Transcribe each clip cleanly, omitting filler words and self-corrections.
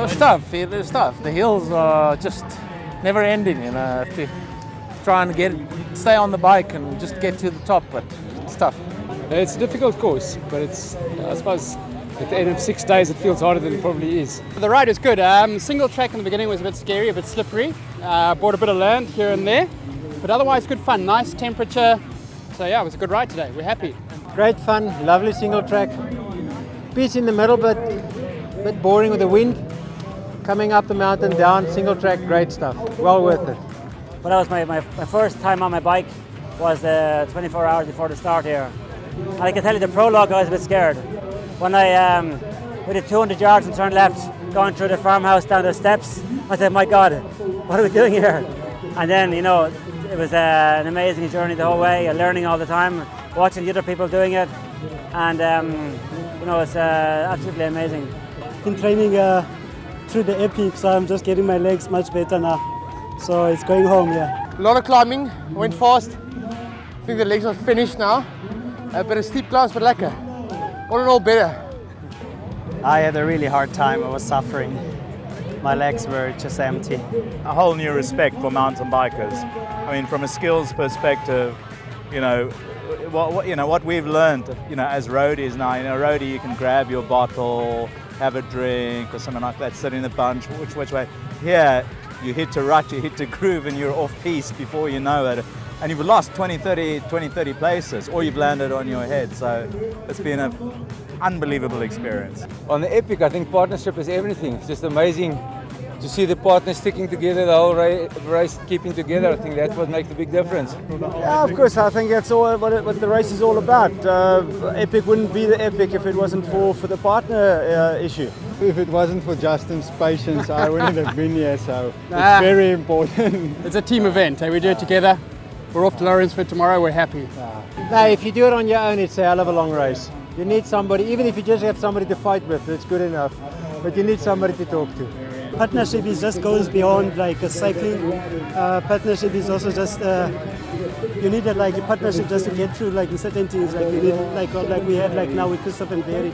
was tough. It was tough. The hills are just never ending, you know. Have to try and stay on the bike and just get to the top, but it's tough. It's a difficult course, but it's, I suppose, at the end of 6 days it feels harder than it probably is. The ride was good. Single track in the beginning was a bit scary, a bit slippery. Brought a bit of land here and there, but otherwise good fun, nice temperature. So yeah, it was a good ride today. We're happy. Great fun, lovely single track. Beach in the middle, but a bit boring with the wind. Coming up the mountain, down, single track, great stuff. Well worth it. Well, that was my first time on my bike, was 24 hours before the start here. And I can tell you the prologue, I was a bit scared. When we did 200 yards and turned left, going through the farmhouse down the steps, I said, my God, what are we doing here? And then, you know, it was an amazing journey the whole way, learning all the time, watching the other people doing it. And, you know, it's absolutely amazing. Been training through the Epic, so I'm just getting my legs much better now. So it's going home, yeah. A lot of climbing, went fast. I think the legs are finished now. A bit of steep class, but lekker. All in all, better. I had a really hard time. I was suffering. My legs were just empty. A whole new respect for mountain bikers. I mean, from a skills perspective, you know, what we've learned, you know, as roadies now. You know, roadie, you can grab your bottle, have a drink or something like that, sit in a bunch, which way. Here, you hit a rut, you hit a groove, and you're off piste before you know it. And you've lost 20, 30 places, or you've landed on your head. So it's been an unbelievable experience. On the Epic, I think partnership is everything. It's just amazing to see the partners sticking together, the whole race keeping together. I think that's what makes the big difference. Yeah, of course, I think that's all what the race is all about. Epic wouldn't be the Epic if it wasn't for the partner issue. If it wasn't for Justin's patience, I wouldn't have been here, so it's very important. It's a team event, we do it together. We're off to Lawrenceford tomorrow, we're happy. No, if you do it on your own, it's a hell of a long race. You need somebody, even if you just have somebody to fight with, it's good enough. But you need somebody to talk to. Partnership is just goes beyond like a cycling. Partnership is also just you need a partnership just to get through like certain things. Like you need like we had like now with Christoph and Barry.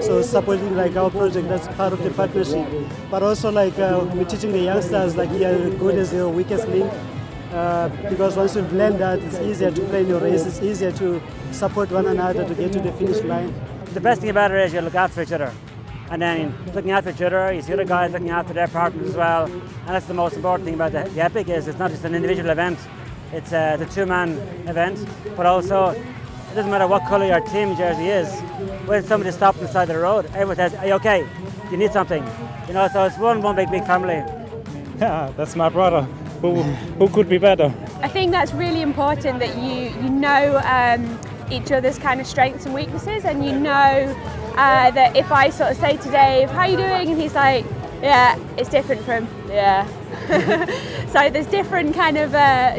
So supporting like our project, that's part of the partnership. But also like we're teaching the youngsters like you're good as your weakest link. Because once you've learned that, it's easier to play in your race. It's easier to support one another to get to the finish line. The best thing about it is you look after each other. And then looking after each other, you see other guys looking after their partners as well. And that's the most important thing about the Epic is it's not just an individual event. It's a two-man event, but also it doesn't matter what colour your team jersey is. When somebody stops on the side of the road, everyone says, "Are you okay? Do you need something?" You know, so it's one big family. Yeah, that's my brother. Who could be better? I think that's really important that you know each other's kind of strengths and weaknesses, and you know that if I sort of say to Dave, "How are you doing?" and he's like, "Yeah," it's different from "Yeah." So there's different kind of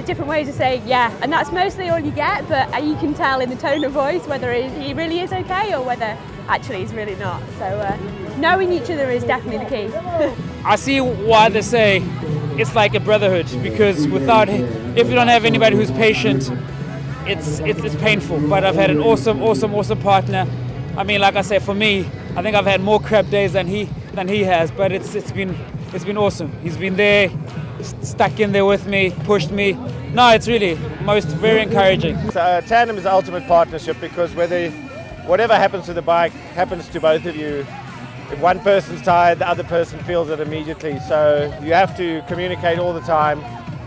different ways of saying "yeah," and that's mostly all you get. But you can tell in the tone of voice whether he really is okay or whether actually he's really not. So knowing each other is definitely the key. I see why they say it's like a brotherhood, because if you don't have anybody who's patient, it's painful. But I've had an awesome partner. I mean, like I said, for me, I think I've had more crap days than he has, but it's been awesome. He's been there, stuck in there with me, pushed me. No, it's really very encouraging. So, tandem is the ultimate partnership because whatever happens to the bike happens to both of you. If one person's tired, the other person feels it immediately. So you have to communicate all the time,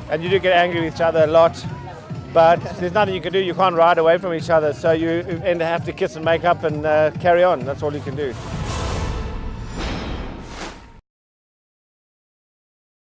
and you do get angry with each other a lot. But there's nothing you can do. You can't ride away from each other. So you have to kiss and make up and carry on. That's all you can do.